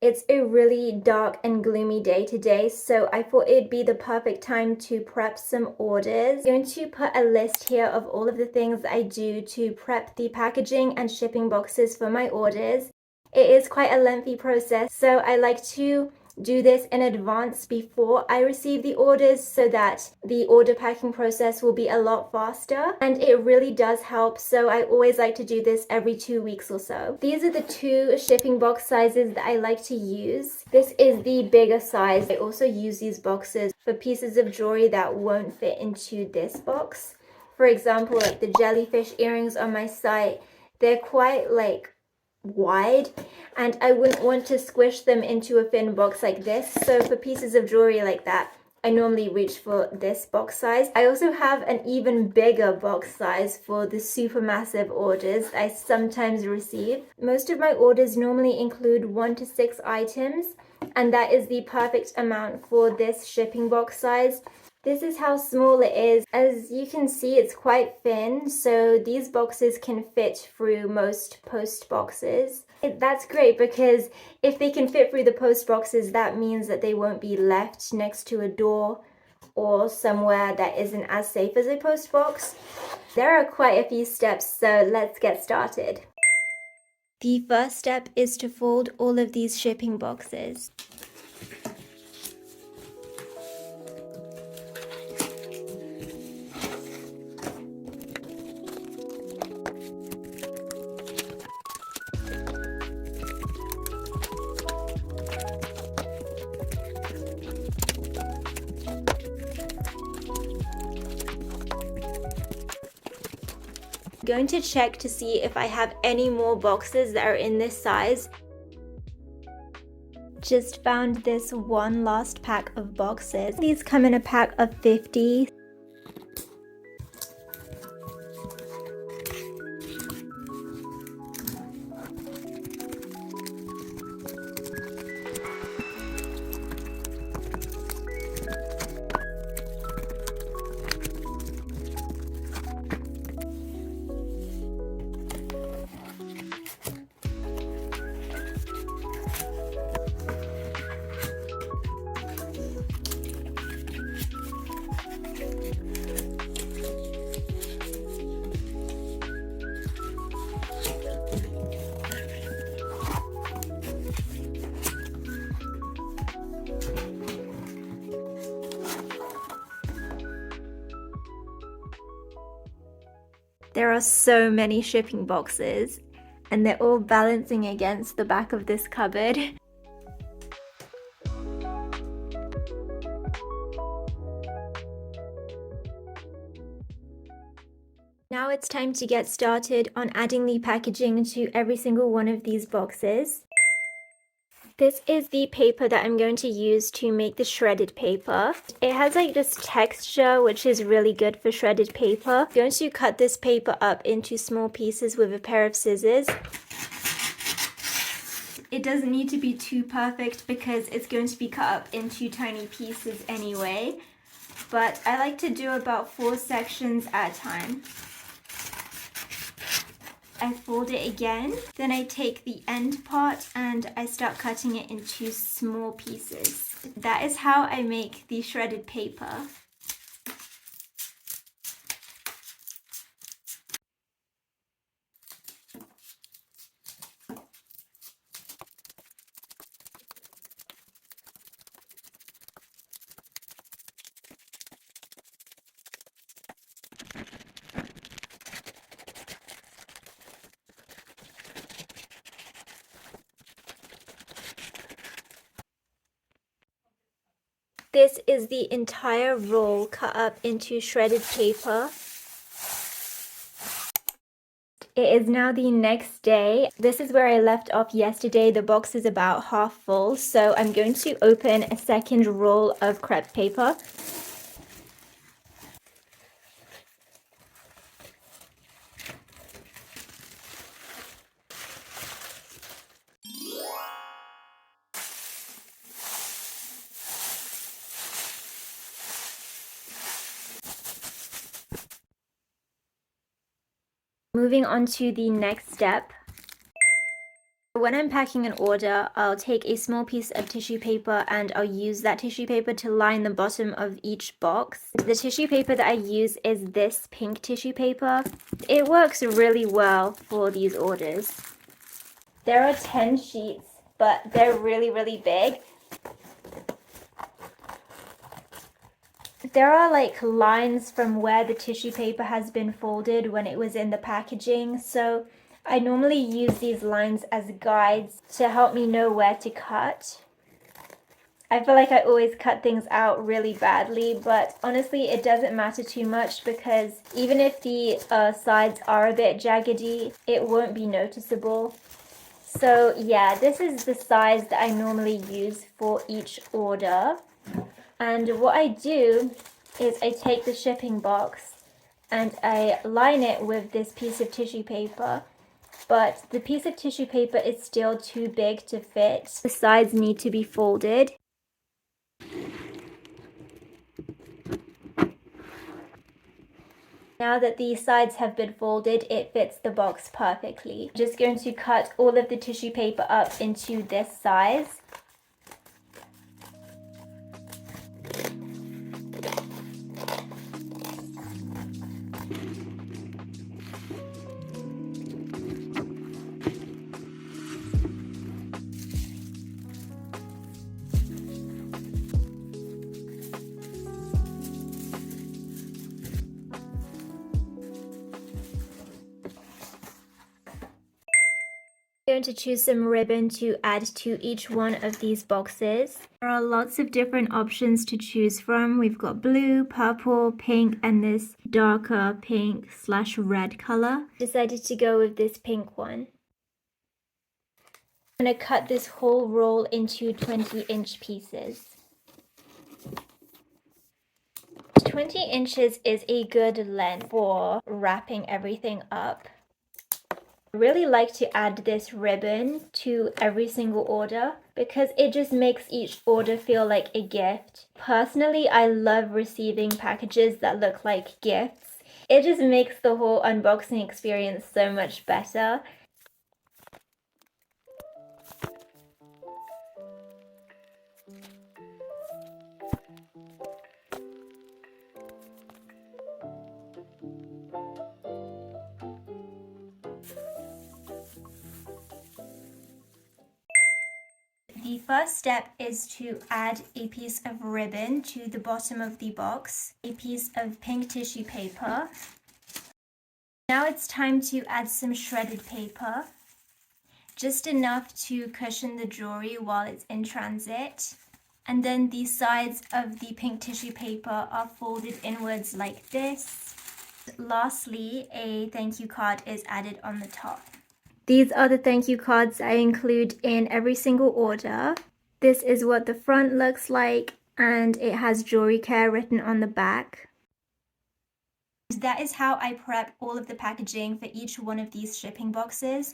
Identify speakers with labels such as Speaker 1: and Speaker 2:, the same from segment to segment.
Speaker 1: It's a really dark and gloomy day today, so I thought it'd be the perfect time to prep some orders. I'm going to put a list here of all of the things I do to prep the packaging and shipping boxes for my orders. It is quite a lengthy process, so I like to do this in advance before I receive the orders so that the order packing process will be a lot faster, and it really does help, so I always like to do this every 2 weeks or so. These are the two shipping box sizes that I like to use. This is the bigger size. I also use these boxes for pieces of jewelry that won't fit into this box. For example, like the jellyfish earrings on my site, they're quite wide, and I wouldn't want to squish them into a thin box like this, so for pieces of jewelry like that I normally reach for this box size. I also have an even bigger box size for the super massive orders I sometimes receive. Most of my orders normally include 1 to 6 items, and that is the perfect amount for this shipping box size. This is how small it is. As you can see, it's quite thin, so these boxes can fit through most post boxes. That's great because if they can fit through the post boxes, that means that they won't be left next to a door or somewhere that isn't as safe as a post box. There are quite a few steps, so let's get started. The first step is to fold all of these shipping boxes. Going to check to see if I have any more boxes that are in this size. Just found this one last pack of boxes. These come in a pack of 50. There are so many shipping boxes, and they're all balancing against the back of this cupboard. Now it's time to get started on adding the packaging to every single one of these boxes. This is the paper that I'm going to use to make the shredded paper. It has like this texture which is really good for shredded paper. I'm going to cut this paper up into small pieces with a pair of scissors. It doesn't need to be too perfect because it's going to be cut up into tiny pieces anyway. But I like to do about 4 sections at a time. I fold it again, then I take the end part and I start cutting it into small pieces. That is how I make the shredded paper. This is the entire roll cut up into shredded paper. It is now the next day. This is where I left off yesterday. The box is about half full, so I'm going to open a second roll of crepe paper. Moving on to the next step. when I'm packing an order, I'll take a small piece of tissue paper and I'll use that tissue paper to line the bottom of each box. The tissue paper that I use is this pink tissue paper. It works really well for these orders. There are 10 sheets, but they're really, really big. There are like lines from where the tissue paper has been folded when it was in the packaging, so I normally use these lines as guides to help me know where to cut. I feel like I always cut things out really badly, but honestly it doesn't matter too much because even if the sides are a bit jaggedy, it won't be noticeable. So yeah, this is the size that I normally use for each order. And what I do is I take the shipping box and I line it with this piece of tissue paper, but the piece of tissue paper is still too big to fit. The sides need to be folded. Now that the sides have been folded, it fits the box perfectly. I'm just going to cut all of the tissue paper up into this size. I'm going to choose some ribbon to add to each one of these boxes. There are lots of different options to choose from. We've got blue, purple, pink, and this darker pink/red color. Decided to go with this pink one. I'm going to cut this whole roll into 20-inch pieces. 20 inches is a good length for wrapping everything up. I really like to add this ribbon to every single order because it just makes each order feel like a gift. Personally, I love receiving packages that look like gifts. It just makes the whole unboxing experience so much better. The first step is to add a piece of ribbon to the bottom of the box, a piece of pink tissue paper. Now it's time to add some shredded paper, just enough to cushion the jewelry while it's in transit. And then the sides of the pink tissue paper are folded inwards like this. Lastly, a thank you card is added on the top. These are the thank you cards I include in every single order. This is what the front looks like, and it has jewelry care written on the back. That is how I prep all of the packaging for each one of these shipping boxes.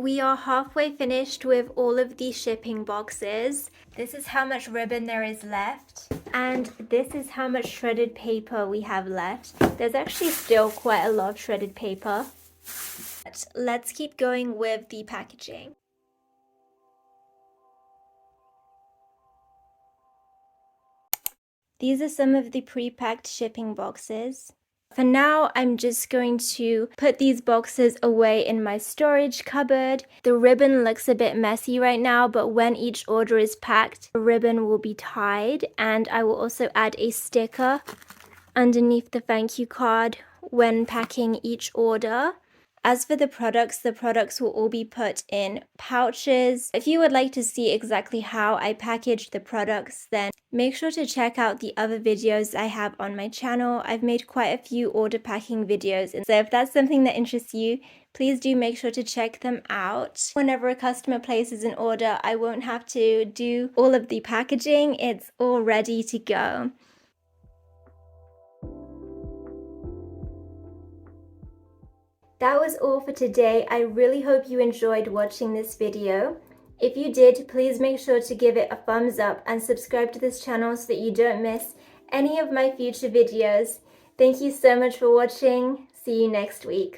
Speaker 1: we are halfway finished with all of the shipping boxes. This is how much ribbon there is left. And this is how much shredded paper we have left. There's actually still quite a lot of shredded paper. But let's keep going with the packaging. These are some of the pre-packed shipping boxes. For now, I'm just going to put these boxes away in my storage cupboard. The ribbon looks a bit messy right now, but when each order is packed, the ribbon will be tied, and I will also add a sticker underneath the thank you card when packing each order. As for the products will all be put in pouches. If you would like to see exactly how I package the products, then make sure to check out the other videos I have on my channel. I've made quite a few order packing videos, and so if that's something that interests you, please do make sure to check them out. Whenever a customer places an order, I won't have to do all of the packaging. It's all ready to go. That was all for today. I really hope you enjoyed watching this video. If you did, please make sure to give it a thumbs up and subscribe to this channel so that you don't miss any of my future videos. Thank you so much for watching. See you next week.